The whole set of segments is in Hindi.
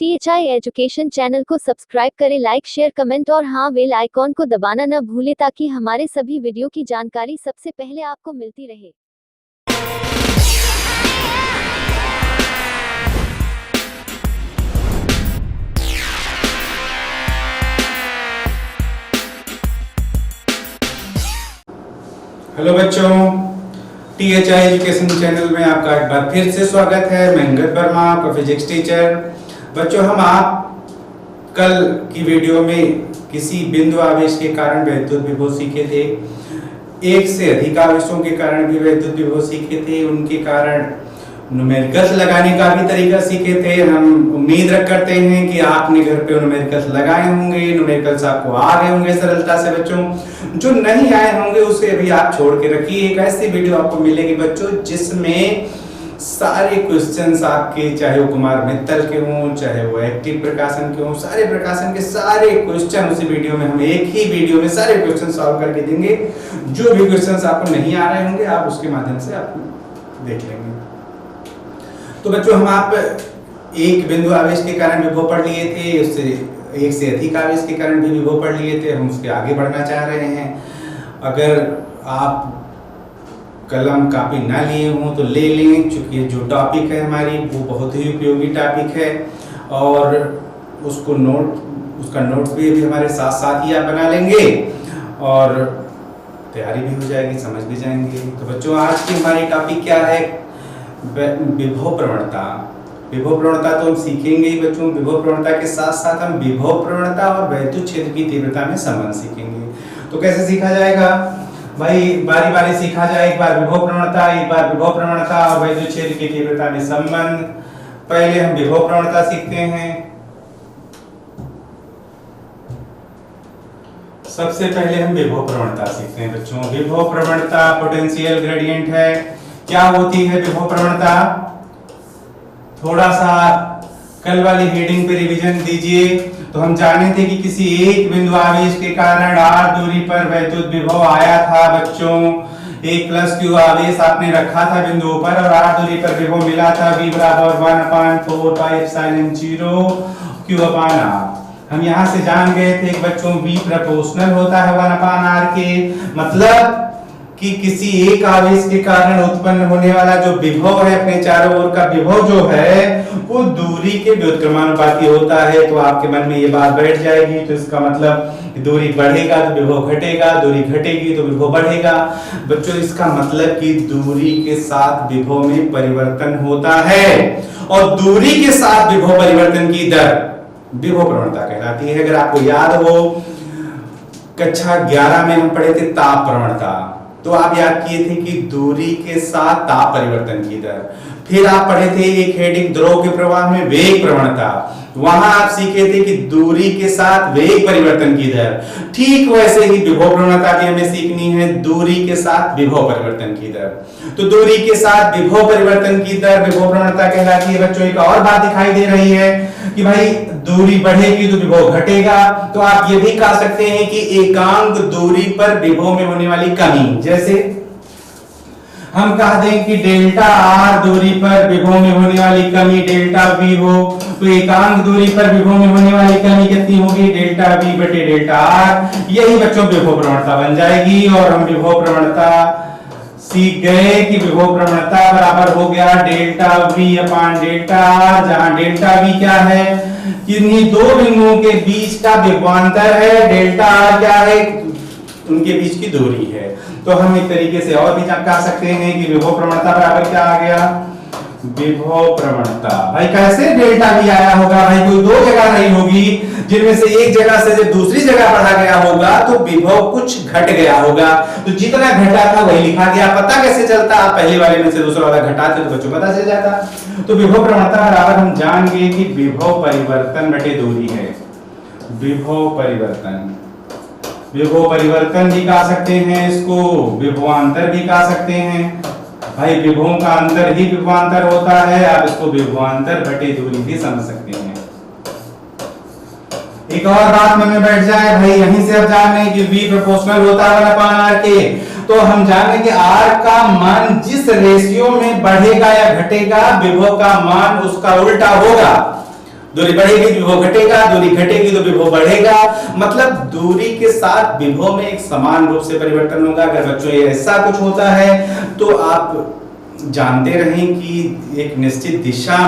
THI एजुकेशन चैनल को सब्सक्राइब करें, लाइक शेयर कमेंट और हाँ बेल आइकॉन को दबाना न भूलें ताकि हमारे सभी वीडियो की जानकारी सबसे पहले आपको मिलती रहे। हेलो बच्चों, THI एजुकेशन चैनल में आपका एक बार फिर से स्वागत है। मैं अंगद वर्मा, आपका फिजिक्स टीचर। बच्चों, हम आप कल की वीडियो में किसी बिंदु आवेश के कारण वैद्युत विभव सीखे थे। एक से अधिक आवेशों के कारण भी वैद्युत विभव सीखे थे। उनके कारण न्यूमेरिकल्स लगाने का भी तरीका सीखे थे। हम उम्मीद करते हैं कि आपने घर पे न्यूमेरिकल्स लगाए होंगे, न्यूमेरिकल्स आपको आ गए होंगे सरलता से। बच्चों, जो नहीं आए होंगे उसे अभी आप छोड़ के रखिए। एक ऐसी वीडियो आपको मिलेगी बच्चों जिसमें सारे क्वेश्चंस आपके, चाहे वो कुमार मित्तल के हों, चाहे वो एक्टिव प्रकाशन के हों, सारे प्रकाशन के सारे क्वेश्चन उसी वीडियो में, हम एक ही वीडियो में सारे क्वेश्चन सॉल्व करके देंगे। जो भी क्वेश्चंस आपको नहीं आ रहे होंगे आप उसके माध्यम से आप देख लेंगे। तो बच्चों, हम आप एक बिंदु आवेश के कारण विभव पढ़ लिए थे, उससे एक से अधिक आवेश के कारण भी विभव पढ़ लिए थे। हम उसके आगे बढ़ना चाह रहे हैं। अगर आप कलम कापी ना लिए हों तो ले लें, क्योंकि जो टॉपिक है हमारी वो बहुत ही उपयोगी टॉपिक है और उसका नोट्स भी अभी हमारे साथ साथ ही आप बना लेंगे और तैयारी भी हो जाएगी, समझ भी जाएंगे। तो बच्चों, आज की हमारी टॉपिक क्या है? विभव प्रवणता। विभव प्रवणता तो हम सीखेंगे ही बच्चों। विभव प्रवणता के साथ साथ हम विभव प्रवणता और वैद्युत क्षेत्र की तीव्रता में संबंध सीखेंगे। तो कैसे सीखा जाएगा भाई? बारी बारी सीखा जाए। एक बार विभव प्रवणता, एक बार विभव प्रवणता और वैद्युत क्षेत्र की तीव्रता में संबंध। पहले हम विभव प्रवणता सीखते हैं। सबसे पहले हम विभव प्रवणता सीखते हैं बच्चों। विभव प्रवणता पोटेंशियल ग्रेडियंट है। क्या होती है विभव प्रवणता? थोड़ा सा कल वाली हेडिंग पे रिवीजन दीजिए। तो हम जाने थे कि किसी एक बिंदु आवेश के कारण r दूरी पर वैद्युत विभव आया था बच्चों। एक प्लस q आवेश आपने रखा था बिंदु पर और r दूरी पर विभव मिला था v बराबर 1/4 पाई एप्सिलॉन 0 q/r। हम यहाँ से जान गए थे बच्चों v प्रोपोर्शनल होता है 1/r के। मतलब कि किसी एक आवेश के कारण उत्पन्न होने वाला जो विभव है, अपने चारों ओर का विभव जो है, वो दूरी के व्युत्क्रमानुपाती होता है। तो आपके मन में ये बात बैठ जाएगी। तो इसका मतलब दूरी बढ़ेगा तो विभव घटेगा, दूरी घटेगी तो विभव बढ़ेगा। बच्चों, इसका मतलब कि दूरी के साथ विभव में परिवर्तन होता है और दूरी के साथ विभव परिवर्तन की दर विभव प्रवणता कहलाती है। अगर आपको याद हो, कक्षा 11 में हम पढ़े थे ताप प्रवणता। तो आप याद किए थे कि दूरी के साथ ताप परिवर्तन की दर। फिर आप पढ़े थे एक हेडिंग द्रव के प्रवाह में वेग प्रवणता। वहां आप सीखे थे कि दूरी के साथ वेग परिवर्तन की दर। ठीक वैसे ही विभव प्रवणता भी हमें सीखनी है, दूरी के साथ विभव परिवर्तन की दर। तो दूरी के साथ विभव परिवर्तन की दर विभव प्रवणता कहलाती है। बच्चों, एक और बात दिखाई दे रही है कि भाई दूरी बढ़ेगी तो विभव घटेगा। तो आप ये भी कह सकते हैं कि एकांक दूरी पर विभव में होने वाली कमी, जैसे हम कह दें कि डेल्टा आर दूरी पर विभव में होने वाली कमी डेल्टा वी हो, तो एकांक दूरी पर विभव में होने वाली कमी कितनी होगी? डेल्टा वी बटे डेल्टा आर। यही बच्चों विभव प्रवणता बन जाएगी। और हम विभव प्रवणता सीख गए कि विभव प्रवणता बराबर हो गया delta V upon delta R, जहां डेल्टा वी क्या है? किन्हीं दो बिंदुओं के बीच का विभवांतर है। डेल्टा आर क्या है? उनके बीच की दूरी है। तो हम एक तरीके से और भी कह सकते हैं कि विभव प्रवणता बराबर क्या आ गया? विभव प्रवणता। भाई कैसे डेल्टा वी आया होगा? भाई कोई दो जगह नहीं होगी जिनमें से एक जगह से जब दूसरी जगह बढ़ा गया होगा तो विभव कुछ घट गया होगा। तो जितना घटा था वही लिखा गया। पता कैसे चलता? आप पहले वाले में से दूसरा वाला घटाते तो बच्चों पता चल जाता। तो विभव प्रवणता बराबर हम जान गए कि विभव परिवर्तन बटे दूरी है। विभव परिवर्तन, विभव परिवर्तन भी कह सकते हैं इसको, विभवांतर भी कह सकते हैं। भाई विभवों का अंतर ही विभवांतर होता है। आप इसको विभवांतर बटे दूरी भी समझ सकते हैं। एक और बात मन में बैठ जाए भाई, यहीं से अब जान लें कि v प्रोपोर्शनल होता है 1/r के। तो हम जाने कि r का मान जिस रेशियो में बढ़ेगा या घटेगा, विभव का मान उसका उल्टा होगा। दूरी बढ़ेगी तो विभव घटेगा, दूरी घटेगी तो विभव बढ़ेगा। मतलब दूरी के साथ विभव में एक समान रूप से परिवर्तन होगा। अगर बच्चों ये ऐसा कुछ होता है तो आप जानते रहें कि एक निश्चित दिशा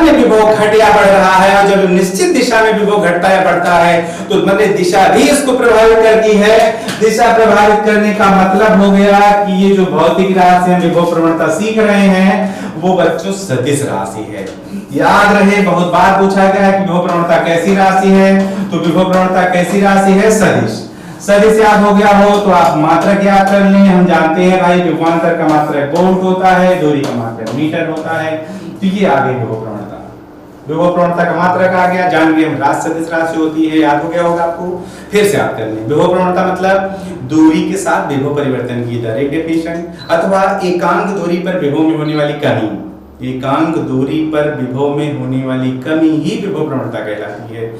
में विभव घट या बढ़ रहा है, और जब निश्चित दिशा में विभव घटता या बढ़ता है तो मतलब दिशा भी इसको प्रभावित करती है। दिशा प्रभावित करने का मतलब हो गया कि ये जो भौतिक राशि हम विभव प्रवणता सीख रहे हैं वो बच्चों सदिश राशि है। याद रहे, बहुत बार पूछा गया है कि विभव प्रवणता कैसी राशि है, तो विभव प्रवणता कैसी राशि है? सदिश। सदिश याद हो गया हो तो आप मात्रक याद कर लें। हम जानते हैं भाई विभवांतर का मात्रक वोल्ट होता है, दूरी का मात्रक मीटर होता है। तो ये आ गई विभव प्रवणता। विभव प्रवणता का मात्रक आ गया, जान गए हम राशि सदिश राशि होती है, याद हो गया होगा आपको। फिर से याद कर लें, विभव प्रवणता मतलब दूरी के साथ विभव परिवर्तन की दर, एक डेफिनेशन, अथवा एकांक दूरी पर विभव में होने वाली कमी। एकांक दूरी पर विभव में होने वाली कमी ही विभव प्रवणता कहलाती है।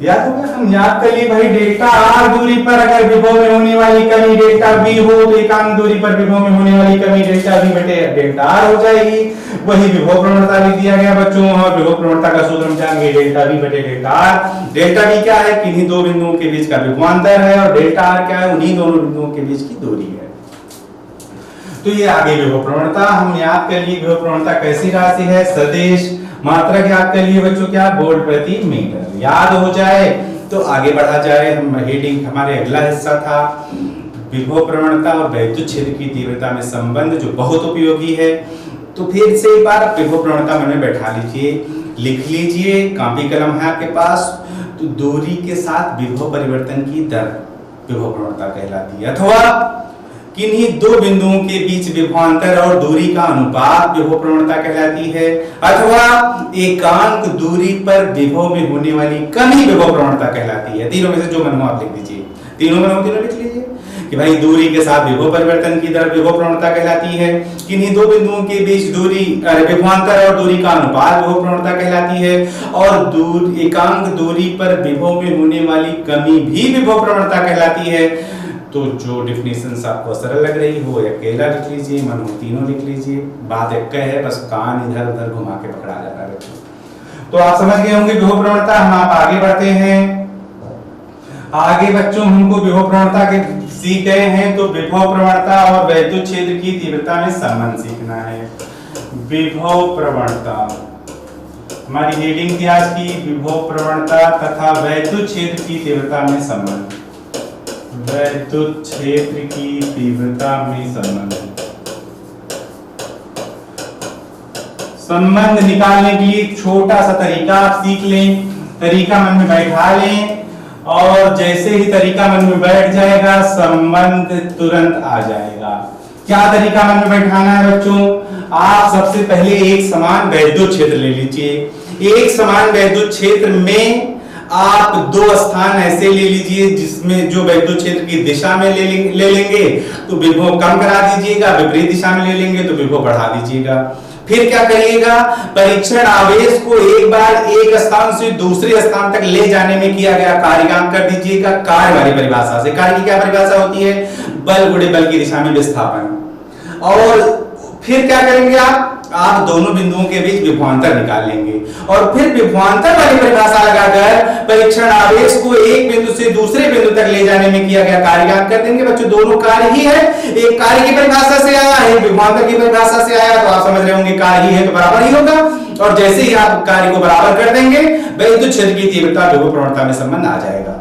याद हो गया, हम याद कर लिए भाई डेल्टा आर दूरी पर अगर विभव में होने वाली कमी डेल्टा बी हो तो एकांक दूरी पर विभव में होने वाली कमी डेल्टा बी बटे डेल्टा आर हो जाएगी। वही विभव प्रवणता लिख दिया गया बच्चों, और विभव प्रवणता का सूत्र हम जानेंगे डेल्टा बी बटे डेल्टा आर। डेल्टा बी क्या है? किन्हीं दो बिंदुओं के बीच का विभवांतर है, और डेल्टा आर क्या है? उन्हीं दोनों बिंदुओं के बीच की दूरी है। तो ये आगे विभव प्रवणता हम याद कर लिए। विभव प्रवणता कैसी राशि है? सदिश। मात्रक याद कर लिए बच्चों क्या? वोल्ट प्रति मीटर। याद हो जाए तो आगे बढ़ा जाए। हम हेडिंग हमारे अगला हिस्सा था विभव प्रवणता और वैद्युत क्षेत्र की तीव्रता में संबंध, जो बहुत उपयोगी है। तो फिर से एक बार विभव प्रवणता मन में बैठा लीजिए, लिख लीजिए, कॉपी कलम है आपके पास। तो दूरी के साथ विभव परिवर्तन की दर विभव प्रवणता कहलाती है, अथवा किन्हीं दो बिंदुओं के बीच विभवांतर और दूरी का अनुपात विभव प्रवणता कहलाती है, अथवा एकांक दूरी पर विभव में होने वाली कमी विभव प्रवणता कहलाती है। तीनों में से जो मन हो आप लिख दीजिए, तीनों में हो तीनों लिख लीजिए कि भाई दूरी के साथ विभव परिवर्तन की दर विभव प्रवणता कहलाती है, किन्हीं दो बिंदुओं के बीच दूरी विभवांतर और दूरी का अनुपात विभव प्रवणता कहलाती है, और एकांक दूरी पर विभव में होने वाली कमी भी विभव प्रवणता कहलाती है। तो जो डेफिनेशंस आपको सरल लग रही हो अकेला लिख लीजिए, मन हो तीनों लिख लीजिए। बात एक है, बस कान इधर उधर घुमा के पकड़ा जाता है। तो आप समझ गए होंगे विभव प्रवणता। हम आप आगे बढ़ते हैं। आगे बच्चों हमको विभव प्रवणता के सीख गए हैं, तो विभव प्रवणता और वैद्युत क्षेत्र की तीव्रता में संबंध सीखना है। विभव प्रवणता हमारी हेडिंग थी आज की, विभव प्रवणता तथा वैद्युत क्षेत्र की तीव्रता में संबंध। वैद्युत क्षेत्र की तीव्रता में संबंध निकालने के लिए छोटा सा तरीका आप सीख लें, तरीका मन में बैठा लें, और जैसे ही तरीका मन में बैठ जाएगा संबंध तुरंत आ जाएगा। क्या तरीका मन में बैठाना है बच्चों? आप सबसे पहले एक समान वैद्युत क्षेत्र ले लीजिए। एक समान वैद्युत क्षेत्र में आप दो स्थान ऐसे ले लीजिए जिसमें जो वैद्युत क्षेत्र की दिशा में ले लेंगे तो विभव कम करा दीजिएगा, विपरीत दिशा में ले लेंगे तो विभव बढ़ा दीजिएगा। फिर क्या करिएगा? परीक्षण आवेश को एक बार एक स्थान से दूसरे स्थान तक ले जाने में किया गया कार्य ज्ञात कर दीजिएगा कार्य वाली परिभाषा से। कार्य की क्या परिभाषा होती है? बल गुणे बल की दिशा में विस्थापन। और फिर क्या करेंगे आप दोनों बिंदुओं के बीच विभवांतर निकाल लेंगे, और फिर विभवांतर वाली परिभाषा लगाकर परीक्षण आवेश को एक बिंदु से दूसरे बिंदु तक ले जाने में किया गया कार्य ज्ञात कर देंगे। बच्चों दोनों कार्य ही है, एक कार्य की परिभाषा से आया है, विभवांतर की परिभाषा से आया, तो आप समझ रहे होंगे कार्य ही है तो बराबर ही होगा। और जैसे ही आप कार्य को बराबर कर देंगे वैद्युत क्षेत्र की तीव्रता विभव प्रवणता में संबंध आ जाएगा।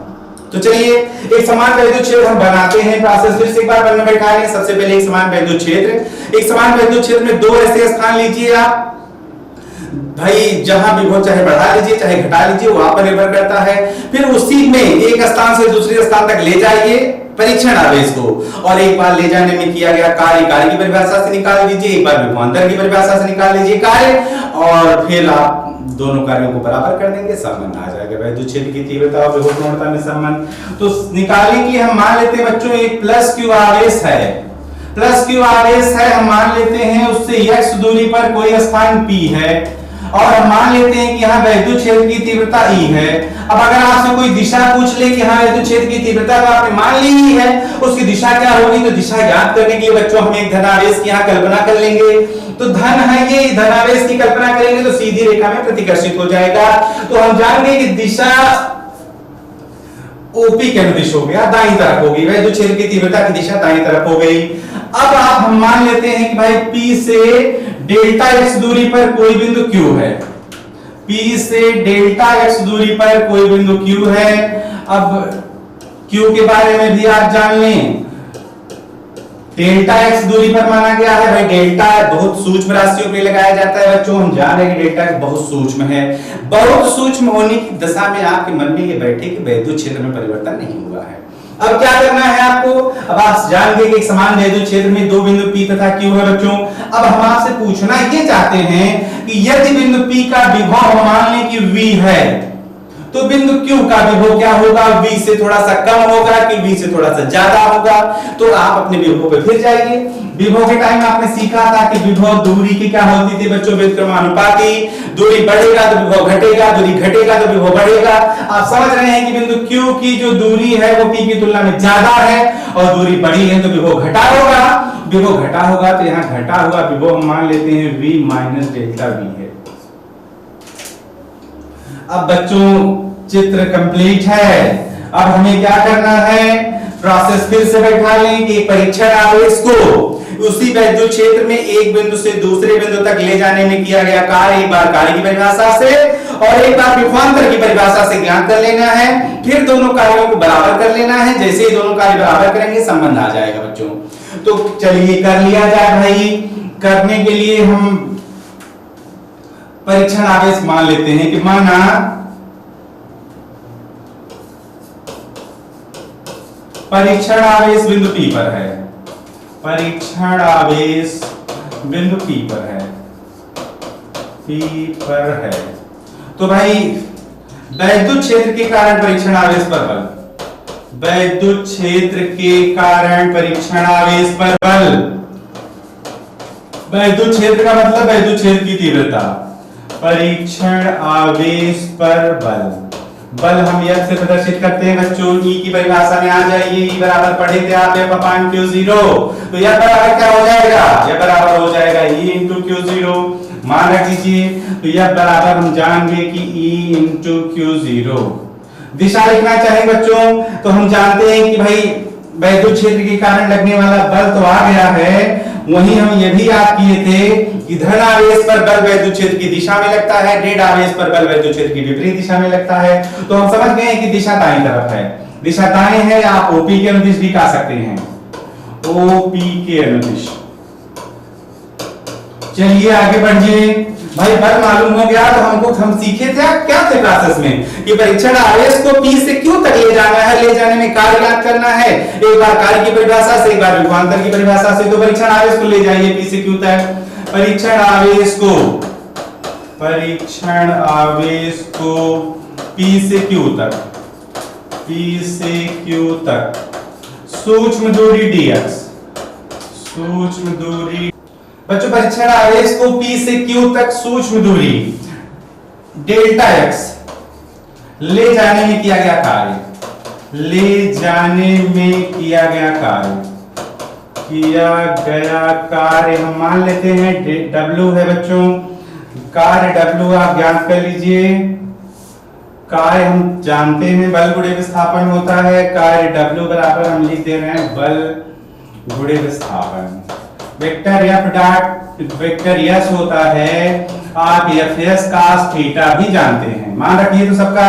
तो चलिए एक समान वैद्युत क्षेत्र हम बनाते हैं। प्रोसेस फिर से एक बार मन में बैठा लें। सबसे पहले एक समान वैद्युत क्षेत्र, एक समान वैद्युत क्षेत्र में दो ऐसे स्थान लीजिए आप। भाई जहां विभव चाहे बढ़ा लीजिए चाहे घटा लीजिए, वो आप पर निर्भर करता है। फिर उसी में एक स्थान से दूसरे स्थान तक ले जाइए परीक्षण आवेश को, और एक बार ले जाने में किया गया कार्य की परिभाषा से निकाल लीजिए, एक बार विभवांतर की परिभाषा से निकाल लीजिए कार्य, और फिर आप दोनों कार्यों को बराबर कर देंगे, संबंध आ जाएगा वैद्युत क्षेत्र की तीव्रता और विभव प्रवणता में संबंध। तो निकालने की हम मान लेते हैं बच्चों एक प्लस क्यू आवेश है, प्लस क्यू आवेश है, हम मान लेते हैं उससे x दूरी पर कोई स्थान P है, और हम मान लेते हैं कि यहाँ वैद्युत क्षेत्र की तीव्रता E है। अब अगर आपसे कोई दिशा पूछ ले कि हाँ वैद्युत क्षेत्र की तीव्रता तो आपने मान ली ही है, उसकी दिशा क्या होगी, तो दिशा ज्ञात करने के लिए बच्चों हम एक धनावेश की यहाँ कल्पना कर लेंगे। तो धन है ये, धनावेश की कल्पना करेंगे तो सीधी रेखा में प्रतिकर्षित हो जाएगा। तो हम जानेंगे कि दिशा ओपी के अनुदिश हो गया, दाईं तरफ होगी, वैद्युत क्षेत्र की तीव्रता की दिशा दाईं तरफ हो गई। अब आप हम मान लेते हैं कि भाई P से डेल्टा x दूरी पर कोई बिंदु Q है, P से डेल्टा x दूरी पर कोई बिंदु Q है। अब Q के बारे में भी आप जान लें, डेल्टा x दूरी पर माना गया है। भाई डेल्टा बहुत सूक्ष्म राशियों पे लगाया जाता है बच्चों, हम जान रहे हैं कि डेल्टा x बहुत सूक्ष्म है। बहुत सूक्ष्म होने की दशा में आपके मन में ये बैठे कि वैद्युत क्षेत्र में परिवर्तन नहीं हुआ है। अब क्या करना है आपको, अब आप जान गए कि एक समान वैद्युत क्षेत्र में दो बिंदु P तथा Q है बच्चों। अब हम आपसे पूछना ये चाहते हैं कि यदि बिंदु P का विभव हम मान लें कि V है, तो बिंदु Q का विभव क्या होगा, V से थोड़ा सा कम होगा कि V से थोड़ा सा ज्यादा होगा। तो आप अपने विभव पे फिर जाइए। विभव के टाइम आपने सीखा था कि विभव दूरी की क्या होती थी बच्चों, व्युत्क्रमानुपाती। दूरी बढ़ेगा तो विभव घटेगा, दूरी घटेगा तो विभव बढ़ेगा। आप समझ रहे हैं कि बिंदु Q की जो दूरी है वो P की तुलना में ज्यादा है और दूरी बड़ी है तो विभव घटा होगा। विभव घटा होगा तो यहाँ घटा हुआ विभव हम मान लेते हैं V माइनस डेल्टा V है। अब बच्चों चित्र कंप्लीट है। अब हमें क्या करना है, प्रोसेस फिर से बैठा लें कि परीक्षण आवेश को उसी वैद्युत क्षेत्र में एक बिंदु से दूसरे बिंदु तक ले जाने में किया गया कार्य एक बार कार्य की परिभाषा से और एक बार विभवांतर की परिभाषा से ज्ञात कर लेना है। फिर दोनों कार्यों को बराबर कर लेना है। जैसे ही दोनों कार्य बराबर करेंगे संबंध आ जाएगा बच्चों। तो चलिए कर लिया जाए भाई। करने के लिए हम परीक्षण आवेश मान लेते हैं कि माना परीक्षण आवेश बिंदु P पर है, परीक्षण आवेश बिंदु P पर है, P पर है। तो भाई वैद्युत क्षेत्र के कारण परीक्षण आवेश पर बल, वैद्युत क्षेत्र के कारण परीक्षण आवेश पर बल, वैद्युत क्षेत्र का मतलब वैद्युत क्षेत्र की तीव्रता, परीक्षण आवेश पर बल। बल हम यह से प्रदर्शित करते हैं बच्चों, E की परिभाषा में आ जाइए। E बराबर पढ़े थे आप F अपान Q0, तो यह बराबर क्या हो जाएगा, यह बराबर हो जाएगा E इंटू Q0। मान रख दीजिए, तो यह बराबर हम जानेंगे कि E इंटू Q0। दिशा लिखना चाहे बच्चों तो हम जानते हैं कि भाई वैद्युत क्षेत्र के कारण लगने वाला बल तो आ गया है, वहीं हम ये भी याद किए थे कि धन आवेश पर बल वैद्युत क्षेत्र की दिशा में लगता है, ऋण आवेश पर बल वैद्युत क्षेत्र की विपरीत दिशा में लगता है। तो हम समझ गए कि दिशा दाईं तरफ है, दिशा दाएं है या आप ओपी के अनुदिश भी कह सकते हैं, ओपी के अनुदिश। चलिए आगे बढ़िए भाई। बल मालूम हो गया तो हम सीखे थे क्या थे क्लासेस में कि परीक्षण आवेश को P से Q तक ले जाना है, ले जाने में कार्य ज्ञात करना है। एक बार कार्य की परिभाषा से, एक बार विभवांतर की परिभाषा से। तो परीक्षण आवेश को ले जाइए P से Q तक, परीक्षण आवेश को, परीक्षण आवेश को P से Q तक, P से Q तक सूक्ष्म दूरी dx, सूक्ष्म दूरी बच्चों परीक्षण आवेश को P से Q तक सूक्ष्म दूरी डेल्टा x ले जाने में किया गया कार्य, ले जाने में किया गया कार्य हम मान लेते हैं W है बच्चों। कार्य W आप ज्ञात कर लीजिए। कार्य हम जानते हैं बल गुणे विस्थापन होता है। कार्य W बराबर हम लिख दे रहे हैं बल गुणे विस्थापन। Vector F dot vector S होता है, आप Fs cos थीटा भी जानते हैं। मान रखिए तो सबका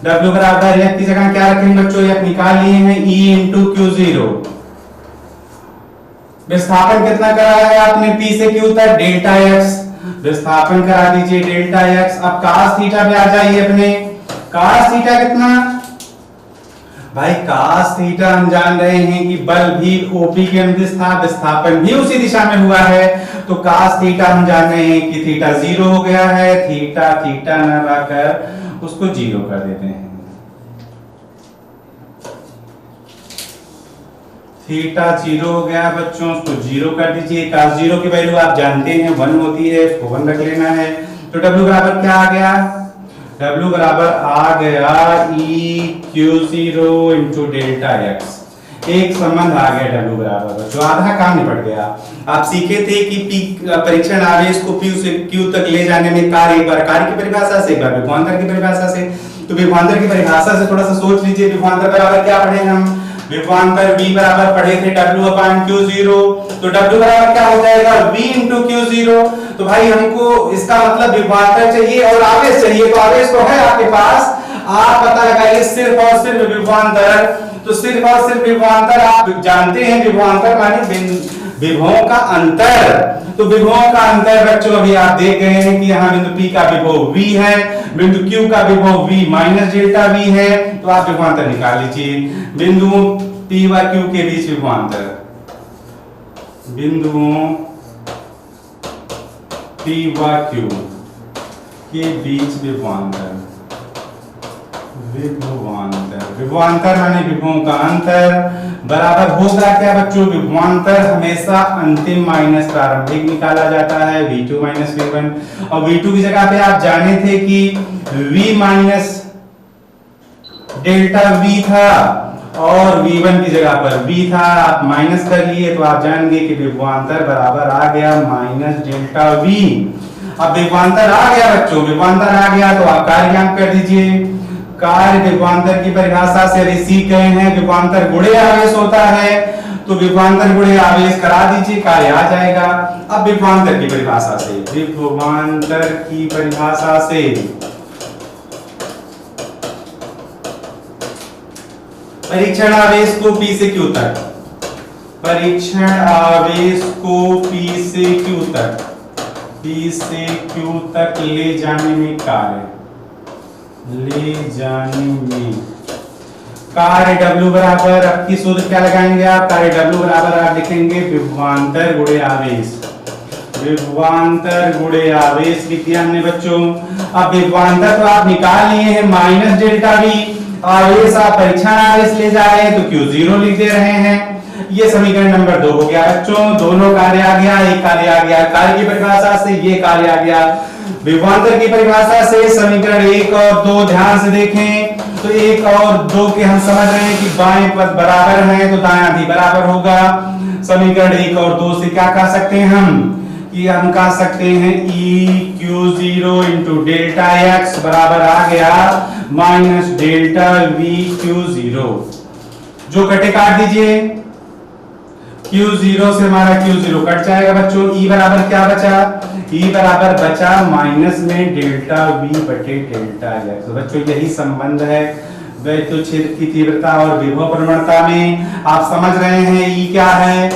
W बराबर F की जगह क्या रखेंगे बच्चों, F निकाल लिए हैं E इंटू Q0। विस्थापन कितना कराया है आपने P से Q तक, डेल्टा x। विस्थापन करा दीजिए डेल्टा x। अब cos थीटा पे आ जाइए अपने। cos थीटा कितना भाई, cos थीटा हम जान रहे हैं कि बल भी OP के अनुदिश था, विस्थापन भी उसी दिशा में हुआ है। तो cos थीटा हम जान रहे हैं कि थीटा 0 हो गया है। थीटा थीटा न लाकर उसको 0 कर देते हैं। थीटा 0 हो गया बच्चों, उसको 0 कर दीजिए। cos 0 की वैल्यू आप जानते हैं 1 होती है, उसको 1 रख लेना है। तो W बराबर क्या आ गया, W बराबर आ गया EQ0 इंटू डेल्टा एक्स। एक संबंध आ गया W बराबर, जो आधा काम निपट गया। आप सीखे थे कि P परीक्षण आवेश को P से Q तक ले जाने में कार्य, एक बार कार्य की परिभाषा से, एक बार विभवांतर की परिभाषा से। तो विभवांतर की परिभाषा से थोड़ा सा सोच लीजिए। विभवांतर बराबर क्या पढ़े हम? विभवांतर V बराबर पढ़े थे W/Q0। तो W बराबर क्या हो जाएगा? V into Q0। तो भाई हमको इसका मतलब विभवांतर चाहिए और आवेश चाहिए। तो आवेश तो है आपके पास, आप पता लगाइए सिर्फ और सिर्फ विभवांतर। तो सिर्फ और सिर्फ विभवांतर आप जानते हैं, विभवांतर माने विभवों का अंतर। तो विभवों का अंतर बच्चों अभी आप देख गए हैं कि यहाँ बिंदु P का विभव V है, बिंदु Q का विभव V माइनस डेल्टा V है। तो आप विभवांतर निकाल लीजिए। बिंदुओं P व Q के बीच विभवांतर, बिंदुओं P व Q के बीच विभवांतर, विभवांतर माने विभवों का अंतर बराबर होगा क्या बच्चों? विभवांतर हमेशा अंतिम माइनस प्रारंभिक निकाला जाता है, V2 माइनस V1। और V2 की जगह पे आप जाने थे कि V माइनस डेल्टा V था और V1 की जगह पर V था, आप माइनस कर लिए तो आप जानेंगे कि विभवांतर बराबर आ गया माइनस डेल्टा V। अब विभवांतर आ गया बच्चों, विभवांतर आ गया तो आप कार्य ज्ञात कर दीजिए। कार्य विभवांतर की परिभाषा से अभी सीख गए हैं, विभवांतर गुणे आवेश होता है। तो विभवांतर गुणे आवेश करा दीजिए, कार्य आ जाएगा। अब विभवांतर की परिभाषा से, विभवांतर की परिभाषा से परीक्षण आवेश को P से Q तक, परीक्षण आवेश को P से Q तक, P से Q तक ले जाने में कार्य, ले जाने में कार्य W बराबर, अब की सूत्र क्या लगाएंगे आप? कार्य W बराबर आप लिखेंगे विभवांतर गुणे आवेश, विभवांतर गुणे आवेश लिख दिया हमने बच्चों। अब विभवांतर तो आप निकाल लिए हैं माइनस डेल्टा V, आवेश आप परीक्षण आवेश ले जा रहे हैं तो Q0 लिख दे रहे हैं। ये समीकरण नंबर 2 हो गया बच्चों। दोनों कार्य आ गया, एक कार्य आ गया कार्य की परिभाषा से, ये कार्य आ गया विभवांतर की परिभाषा से। समीकरण 1 और 2 ध्यान से देखें तो 1 और 2 के हम समझ रहे हैं कि बाएं पद बराबर है तो दायां भी बराबर होगा। समीकरण 1 और 2 से क्या कह सकते हैं हम? कि हम कह सकते हैं EQ0 इंटू डेल्टा एक्स बराबर आ गया माइनस डेल्टा VQ0। जो कटे काट दीजिए, Q0 से हमारा Q0 कट जाएगा बच्चों। E बराबर क्या बचा? E बराबर बचा माइनस में डेल्टा V बटे डेल्टा एक्स। तो बच्चों यही संबंध है वैद्युत क्षेत्र की तीव्रता और विभव प्रवणता में। आप समझ रहे हैं E क्या है?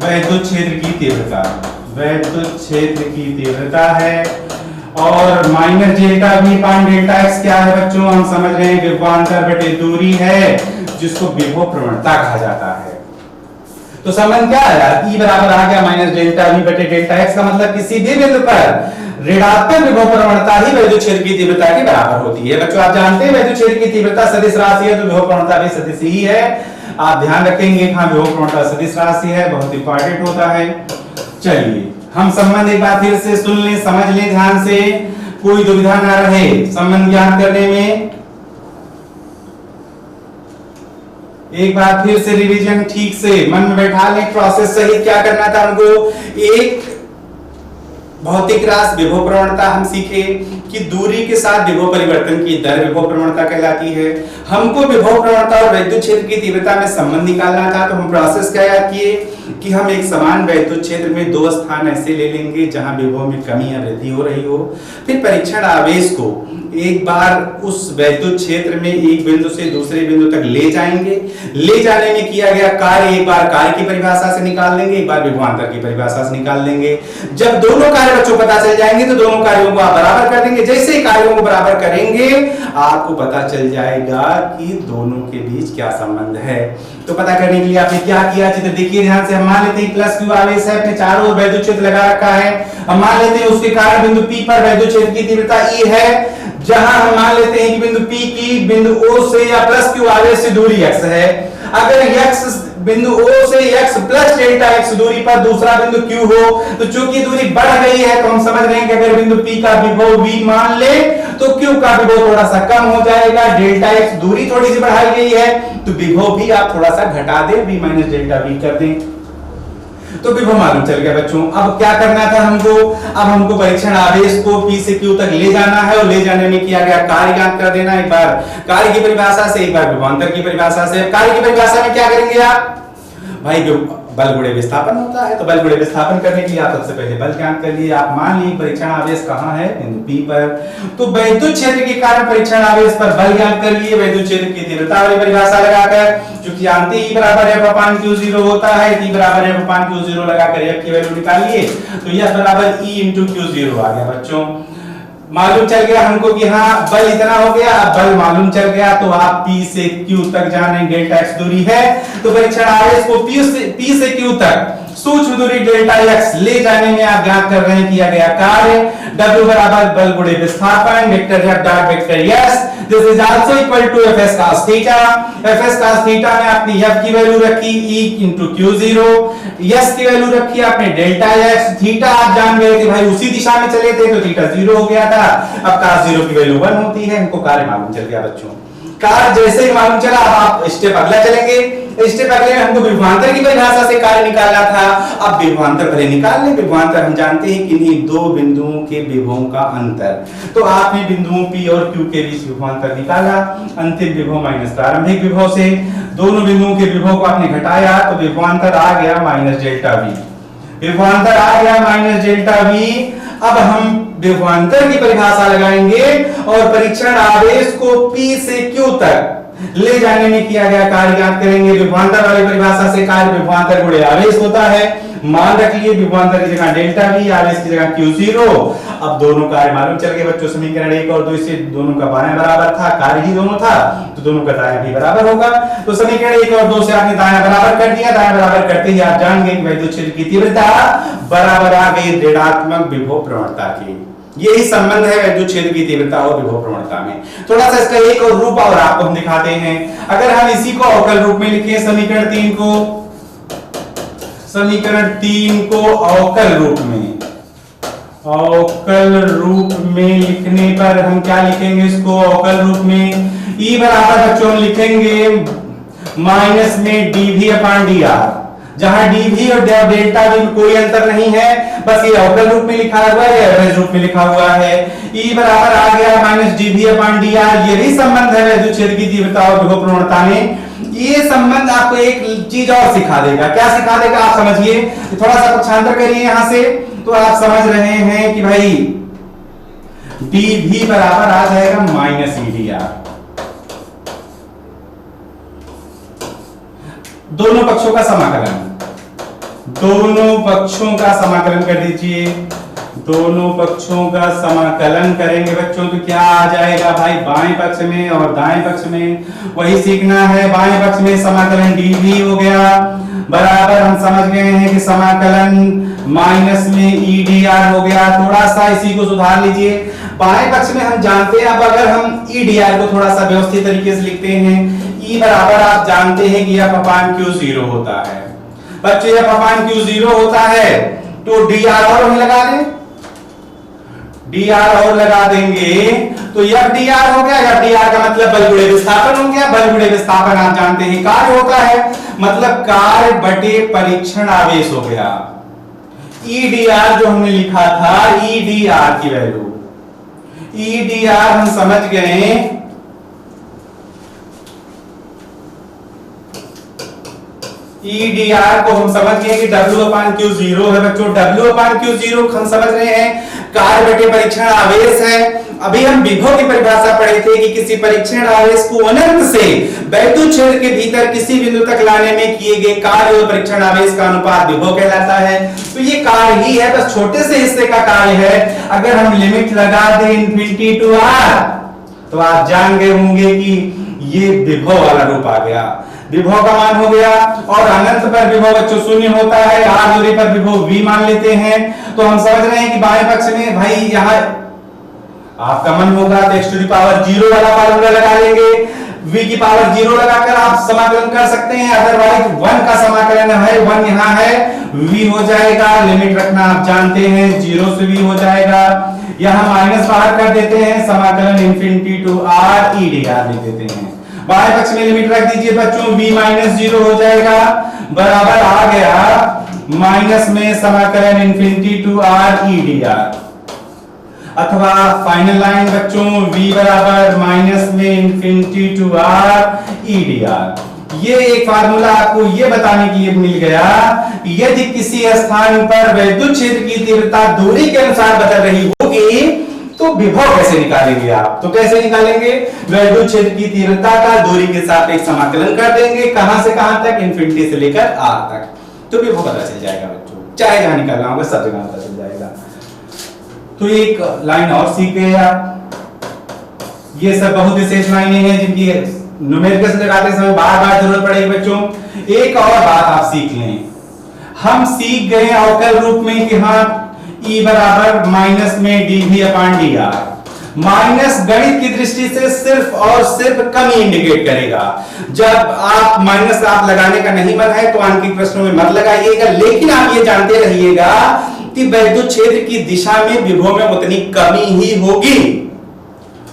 वैद्युत क्षेत्र की तीव्रता, वैद्युत क्षेत्र की तीव्रता है। और माइनस डेल्टा V पान डेल्टा एक्स क्या है बच्चों? हम समझ रहे हैं विभवांतर बटे दूरी है, जिसको विभव प्रवणता कहा जाता है। तो संबंध क्या आया? E बराबर आ गया माइनस डेल्टा V बटे डेल्टा एक्स। का मतलब किसी भी बिंदु पर ऋणात्मक विभव प्रवणता ही वैद्युत क्षेत्र की तीव्रता के बराबर होती है। बच्चों आप जानते हैं वैद्युत क्षेत्र की तीव्रता सदिश राशि है, तो विभव प्रवणता भी सदिश ही है। आप ध्यान रखेंगे, हाँ विभव प्रवणता सदिश राशि है, बहुत इंपॉर्टेंट होता है। चलिए हम संबंध एक बार फिर से सुन लें, समझ लें ध्यान से, कोई दुविधा ना रहे संबंध ज्ञात करने में। एक बार फिर से रिवीजन ठीक से मन में बैठा लें, प्रोसेस सहित क्या करना था हमको। एक भौतिक राशि विभव प्रवणता हम सीखे कि दूरी के साथ विभव परिवर्तन की दर विभव प्रवणता कहलाती है। हमको विभव प्रवणता और वैद्युत क्षेत्र की तीव्रता में संबंध निकालना था, तो हम प्रोसेस क्या याद किए कि हम एक समान वैद्युत क्षेत्र में दो स्थान ऐसे ले लेंगे जहां विभव में कमी या वृद्धि हो रही हो। फिर परीक्षण आवेश को एक बार उस वैद्युत क्षेत्र में एक बिंदु से दूसरे बिंदु तक ले जाएंगे। ले जाने में किया गया कार्य एक बार कार्य की परिभाषा से निकाल लेंगे, एक बार विभवांतर की परिभाषा से निकाल लेंगे। जब दोनों कार्य बच्चों पता चल जाएंगे तो दोनों कार्यों को आप बराबर कर देंगे। जैसे ही कार्यों को बराबर करेंगे आपको पता चल जाएगा कि दोनों के बीच क्या संबंध है। तो पता करने के लिए आपने क्या किया, चित्र देखिए ध्यान से। हम मान लेते हैं प्लस क्यू आवेश है, अपने चारों ओर वैद्युत क्षेत्र लगा रखा है। हम मान लेते हैं उसके कारण बिंदु P पर वैद्युत क्षेत्र की तीव्रता E है, जहां हम मान लेते हैं कि बिंदु P की बिंदु O से या प्लस क्यू आवेश से दूरी x है। अगर x बिंदु O से x प्लस डेल्टा x दूरी पर दूसरा बिंदु Q हो, तो चूंकि दूरी बढ़ गई है तो हम समझ रहे हैं कि अगर बिंदु P का विभव V मान ले तो तो Q का विभव थोड़ा सा कम हो जाएगा, डेल्टा x दूरी थोड़ी सी बढ़ाई गई है, तो विभव भी आप थोड़ा सा घटा दें, v माइनस डेल्टा v कर दें, तो विभव मालूम चल गया बच्चों। अब क्या करना था हमको, अब हमको परीक्षण आवेश को P से Q तक ले जाना है, और ले जाने में किया गया कार्य ज्ञात कर देना, एक बार कार्य की परिभाषा से, एक बार विभवांतर की परिभाषा से। कार्य की परिभाषा में क्या करेंगे आप भाई, जो बल गुणे विस्थापन होता है, तो बल गुणे विस्थापन करने के लिए आप सबसे पहले बल ज्ञात कर लिए। आप मान लीजिए परीक्षण आवेश कहां है, बिंदु P पर, तो वैद्युत क्षेत्र के कारण परीक्षण आवेश पर बल ज्ञात कर लिए, वैद्युत क्षेत्र की तीव्रता वाली परिभाषा लगाकर, जो कि जानते ही बराबर है F q 0 होता है, T बराबर है F q 0 लगाकर F की वैल्यू निकालिए, तो यह बराबर E q 0 आ गया बच्चों। मालूम चल गया हमको कि हाँ बल इतना हो गया, अब बल मालूम चल गया, तो आप P से Q तक जाने, डेल्टा x दूरी है, तो परीक्षण आवेश को P से Q तक सूक्ष्म दूरी डेल्टा x ले जाने में आप ज्ञात कर रहे हैं किया गया कार्य W बराबर बल गुणे विस्थापन vector F dot vector S, this is also equal to Fs cos theta. Fs cos theta में आपने F की वैल्यू रखी E into Q0, S की वैल्यू रखी आपने डेल्टा x, थीटा आप जान गए थे भाई उसी दिशा में चले थे, तो थीटा 0 हो गया था, अब cos 0 की वैल्यू 1 होती है, हमको कार्य मालूम चल गया बच्चों। कार्य जैसे ही मालूम चला, अब आप स्टेप अगला चलेंगे, स्टेप अगले में हमको विभवांतर की परिभाषा से कार्य निकालना था। अब विभवांतर पहले निकाल ले, विभवांतर हम जानते हैं कि इन्हीं दो बिंदुओं के विभवों का अंतर, तो आपने बिंदुओं P और Q के बीच विभवांतर निकाला, अंतिम विभव माइनस प्रारंभिक विभव से, दोनों बिंदुओं के विभव को आपने घटाया, तो विभवांतर आ गया माइनस डेल्टा V, विभवांतर आ गया माइनस डेल्टा V। अब हम विभवांतर की परिभाषा लगाएंगे और परीक्षण आवेश को P से Q तक ले जाने में किया गया कार्य ज्ञात करेंगे। विभवांतर वाली परिभाषा से कार्य विभवांतर गुणे आवेश होता है, मान रख लिए विभवांतर की जगह डेल्टा V, आवेश की जगह Q0। अब दोनों कार्य मालूम चल गए बच्चों, समीकरण 1 और 2 से दोनों का बायां बराबर था, कार्य ही दोनों था, तो दोनों का दायां भी बराबर होगा, तो समीकरण 1 और 2 से आपने दायां बराबर कर दिया, दायां बराबर करते ही आप जान गए कि वैद्युत क्षेत्र की तीव्रता बराबर आ गई ऋणात्मक विभव प्रवणता की। यही संबंध है वैद्युत क्षेत्र की तीव्रता और विभव प्रवणता में। थोड़ा सा इसका एक और रूप और आपको हम दिखाते हैं। अगर हम इसी को अवकल रूप में लिखें, समीकरण 3 को अवकल रूप में लिखने पर हम क्या लिखेंगे, इसको अवकल रूप में E बराबर बच्चों हम लिखेंगे माइनस में dv अपॉन dr, जहां dv और डेल्टा v में कोई अंतर नहीं है, बस ये अवकल रूप में लिखा हुआ है, एवरेज रूप में लिखा हुआ है। E बराबर आ गया माइनस dv अपॉन dr, ये भी संबंध है वैद्युत क्षेत्र की तीव्रता और विभव प्रवणता में। ये संबंध आपको एक चीज और सिखा देगा, क्या सिखा देगा आप समझिए, थोड़ा सा पक्षांतर करिए यहां से, तो आप समझ रहे हैं कि भाई dv बराबर आ जाएगा माइनस edr, दोनों पक्षों का समाकलन, दोनों पक्षों का समाकलन कर दीजिए, दोनों पक्षों का समाकलन करेंगे बच्चों तो क्या आ जाएगा भाई, बाएं पक्ष में और दाएं पक्ष में वही सीखना है। बाएं पक्ष में समाकलन dv हो गया बराबर, हम समझ गए हैं कि समाकलन माइनस में edr हो गया। थोड़ा सा इसी को सुधार लीजिए, बाएं पक्ष में हम जानते हैं, अब अगर हम edr को थोड़ा सा व्यवस्थित तरीके से लिखते हैं, E बराबर आप जानते हैं कि F अपॉन Q0 होता है बच्चों, F अपॉन Q0 होता है, तो dr और वही लगा दें, dr और लगा देंगे तो F dr हो गया। F dr का मतलब बल गुणे विस्थापन हो गया, बल गुणे विस्थापन आप जानते हैं कार्य होता है, मतलब कार्य बटे परीक्षण आवेश हो गया। EDR जो हमने लिखा था, EDR की वैल्यू, EDR हम समझ गए EDR को हम समझ गए कि W अपान Q0 है बच्चों, W अपान Q0 हम समझ रहे हैं कार्य बटे परीक्षण आवेश है। अभी हम विभव की परिभाषा पढ़े थे कि किसी परीक्षण आवेश को अनंत से वैद्युत क्षेत्र के भीतर किसी बिंदु तक लाने में किए गए कार्य और परीक्षण आवेश का अनुपात विभव कहलाता है। तो ये कार्य ही है, बस छोटे से हिस्से का कार्य है। अगर हम लिमिट लगा दें इनफिनिटी टू r, तो आप जान गए होंगे कि ये विभव वाला रूप आ गया, विभव का मान हो गया। और अनंत पर विभव बच्चों शून्य होता है, r दूरी पर विभव v मान लेते हैं, तो हम समझ रहे हैं कि बाएं पक्ष में भाई यहाँ आपका मन होगा तो x टू द पावर 0 वाला फार्मूला लगा लेंगे, v की पावर 0 लगाकर आप समाकलन कर सकते हैं। अदरवाइज 1 का समाकलन है, 1 यहाँ है, v हो जाएगा, लिमिट रखना आप जानते हैं, 0 से v हो जाएगा, यहां माइनस बाहर कर देते हैं, समाकलन infinity to r E d r लिख देते हैं। बाएं पक्ष में लिमिट रख दीजिए बच्चों, v माइनस 0 हो जाएगा, बराबर आ गया माइनस में समाकलन infinity to r E d r, अथवा फाइनल लाइन बच्चों v बराबर माइनस में infinity to r E d r. ये एक फार्मूला आपको ये बताने के लिए मिल गया कि यदि किसी स्थान पर वैद्युत क्षेत्र की तीव्रता दूरी के अनुसार बदल रही होगी तो विभव कैसे निकालेंगे आप? तो कैसे निकालेंगे? वैद्युत क्षेत्र की तीव्रता का दूरी के सापेक्ष समाकलन कर देंगे, कहां से कहां तक? इन्फिनिटी से लेकर आर तक, तो विभव पता चल जाएगा बच्चों, चाहे जहां निकालना होगा सब जगह पता चल जाएगा। तो एक लाइन और सीख गए आप। ये सब बहुत विशेष लाइनें हैं जिनकी न्यूमेरिकल्स लगाते समय बार बार जरूरत पड़ेगी बच्चों। एक और बात आप सीख लें, हम सीख गए अवकल रूप में कि हाँ E बराबर माइनस में dv अपॉन dr। माइनस गणित की दृष्टि से सिर्फ और सिर्फ कमी इंडिकेट करेगा। जब आप माइनस आप लगाने का नहीं मन है तो आंकिक प्रश्नों में मत लगाइएगा, लेकिन आप ये जानते रहिएगा कि वैद्युत क्षेत्र की दिशा में विभव में उतनी कमी ही होगी।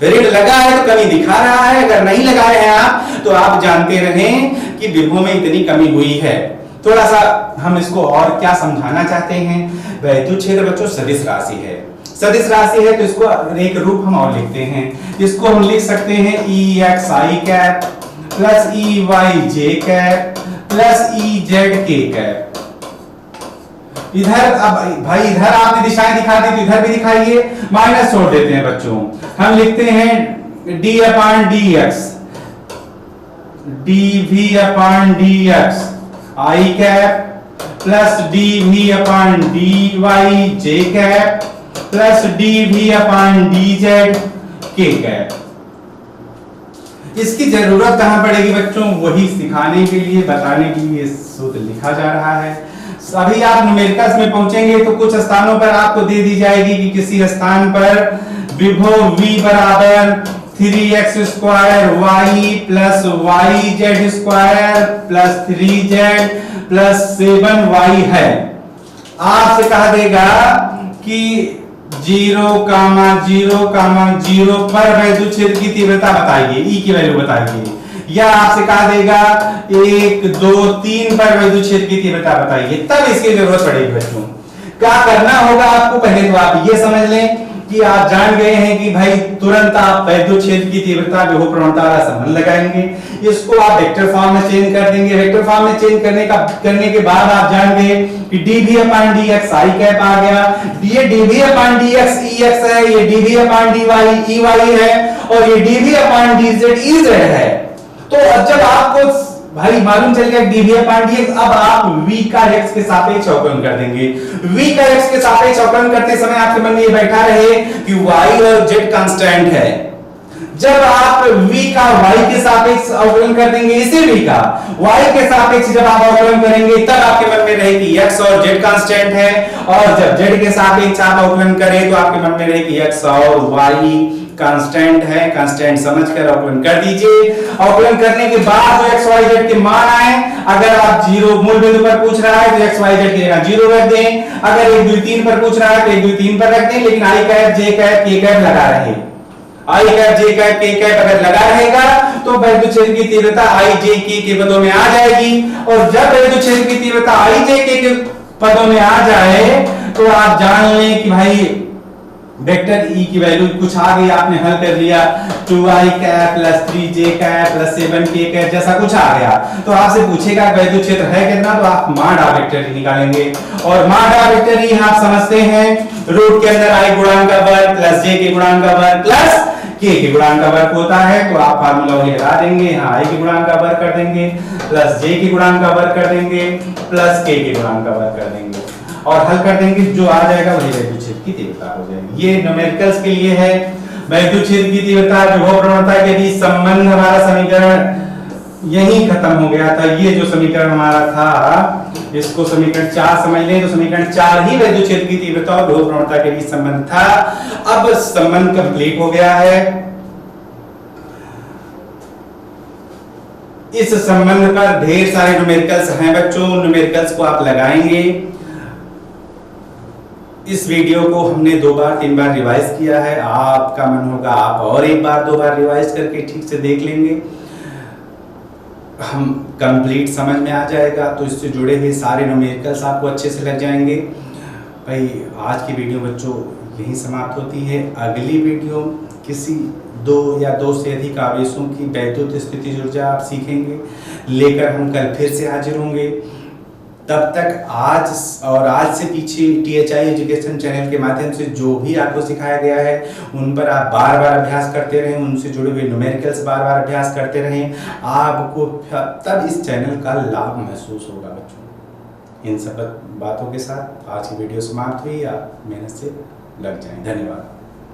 ऋण लगा है तो कमी दिखा रहा है, अगर नहीं लगाए हैं आप तो आप जानते रहें कि विभव में इतनी कमी हुई है। थोड़ा सा हम इसको और क्या समझाना चाहते हैं। वैद्युत क्षेत्र बच्चों सदिश राशि है, सदिश राशि है तो इसको एक रूप हम और लिखते हैं। इसको हम लिख सकते हैं ई x i cap plus E Y j cap plus E Z k cap. इधर अब भाई इधर आपने दिशाएं दिखा दी तो इधर भी दिखाइए, माइनस छोड़ देते हैं बच्चों। हम लिखते हैं d upon d x d V upon d x i cap plus d V upon d y j cap plus d V upon d z k cap. इसकी जरूरत कहां पड़ेगी बच्चों? वही सिखाने के लिए, बताने के लिए सूत्र लिखा जा रहा है। अभी आप न्यूमेरिकल्स में पहुंचेंगे तो कुछ स्थानों पर आपको दे दी जाएगी कि किसी स्थान पर विभव v बराबर 3x square y plus Y Z square plus 3z plus 7y है। आपसे कहा देगा कि 0,0,0 पर वैद्युत क्षेत्र की तीव्रता बताइए, E की वैल्यू बताइए, या आपसे कहा देगा 1, 2, 3 पर वैद्युत क्षेत्र की तीव्रता बताइए, तब इसकी जरूरत पड़ेगी बच्चों। क्या करना होगा आपको? पहले तो आप ये समझ लें कि आप जान गए हैं कि भाई तुरंत आप वैद्युत क्षेत्र की तीव्रता विभव प्रवणता का संबंध लगाएंगे। इसको आप वेक्टर फॉर्म में चेंज कर देंगे। वेक्टर फॉर्म में चेंज करने के बाद आप जान गए कि dv अपॉन dx आई कैप आ गया, ये dv अपॉन dx ex है, ये dv अपॉन dy ey है, और ये dv अपॉन dz ez है। तो जब आपको भाई मालूम चल गया dv अपॉन dx, अब आप v का x के सापेक्ष अवकलन कर देंगे। v का x के सापेक्ष अवकलन करते समय आपके मन में ये बैठा रहे कि y और z कांस्टेंट है। जब आप v का y के सापेक्ष अवकलन कर देंगे, इसी v का y के सापेक्ष जब आप अवकलन करेंगे तब आपके मन में रहे कि x और z कांस्टेंट है, और जब z के सापेक्ष आप अवकलन करें तो आपके मन में रहे कि x और y कांस्टेंट है। कांस्टेंट समझकर अवकलन कर दीजिए। अवकलन करने के बाद जो x y z के मान आए, अगर आप 0 मूल बिंदु पर पूछ रहा है तो x y z की जगह 0 रख दें, अगर 1 2 3 पर पूछ रहा है तो 1 2 3 पर रख दें, लेकिन i cap j cap k cap लगा रहे। i cap j cap k cap अगर लगा रहेगा तो वैद्युत क्षेत्र की तीव्रता i j k के पदों में आ जाएगी, और जब वैद्युत क्षेत्र की तीव्रता i j k के पदों में आ जाए तो आप जान लें कि भाई वेक्टर E की वैल्यू कुछ आ गई, आपने हल कर लिया 2i cap plus 3j cap plus 7k cap जैसा कुछ आ गया। तो आपसे पूछेगा वैद्युत क्षेत्र है कितना, तो आप मान डा वेक्टर E निकालेंगे, और मान डा वेक्टर E आप समझते हैं रूट के अंदर i गुणांक का वर्ग प्लस j के गुणांक का वर्ग प्लस k के गुणांक का वर्ग होता है। तो आप फार्मूला वही लगा देंगे, यहाँ i के गुणांक का वर्ग कर देंगे प्लस j के गुणांक का वर्ग कर देंगे प्लस k के गुणांक का वर्ग कर देंगे, और हल कर देंगे, जो आ जाएगा वही वैद्युत क्षेत्र की तीव्रता हो जाएगी। ये न्यूमेरिकल्स के लिए है। वैद्युत क्षेत्र की तीव्रता विभव प्रवणता के बीच संबंध, हमारा समीकरण यही खत्म हो गया था। ये जो समीकरण हमारा था, इसको समीकरण 4 समझ लें, तो समीकरण 4 ही वैद्युत क्षेत्र की तीव्रता और विभव प्रवणता के बीच संबंध था। अब संबंध कंप्लीट हो गया है। इस संबंध पर ढेर सारे न्यूमेरिकल्स हैं बच्चों, न्यूमेरिकल्स को आप लगाएंगे। इस वीडियो को हमने 2 बार 3 बार रिवाइज किया है। आपका मन होगा आप और एक बार 2 बार रिवाइज करके ठीक से देख लेंगे, हम कंप्लीट समझ में आ जाएगा। तो इससे जुड़े हुए सारे न्यूमेरिकल्स आपको अच्छे से लग जाएंगे। भाई आज की वीडियो बच्चों यहीं समाप्त होती है। अगली वीडियो किसी 2 या 2 से अधिक आवेशों की वैद्युत स्थिति ऊर्जा आप सीखेंगे लेकर हम कल फिर से हाजिर होंगे। तब तक आज से पीछे THI एजुकेशन चैनल के माध्यम से जो भी आपको सिखाया गया है उन पर आप बार बार अभ्यास करते रहें, उनसे जुड़े हुए न्यूमेरिकल्स बार बार अभ्यास करते रहें। आपको तब इस चैनल का लाभ महसूस होगा बच्चों। इन सब बातों के साथ आज की वीडियो समाप्त हुई। आप मेहनत से लग जाएं। धन्यवाद।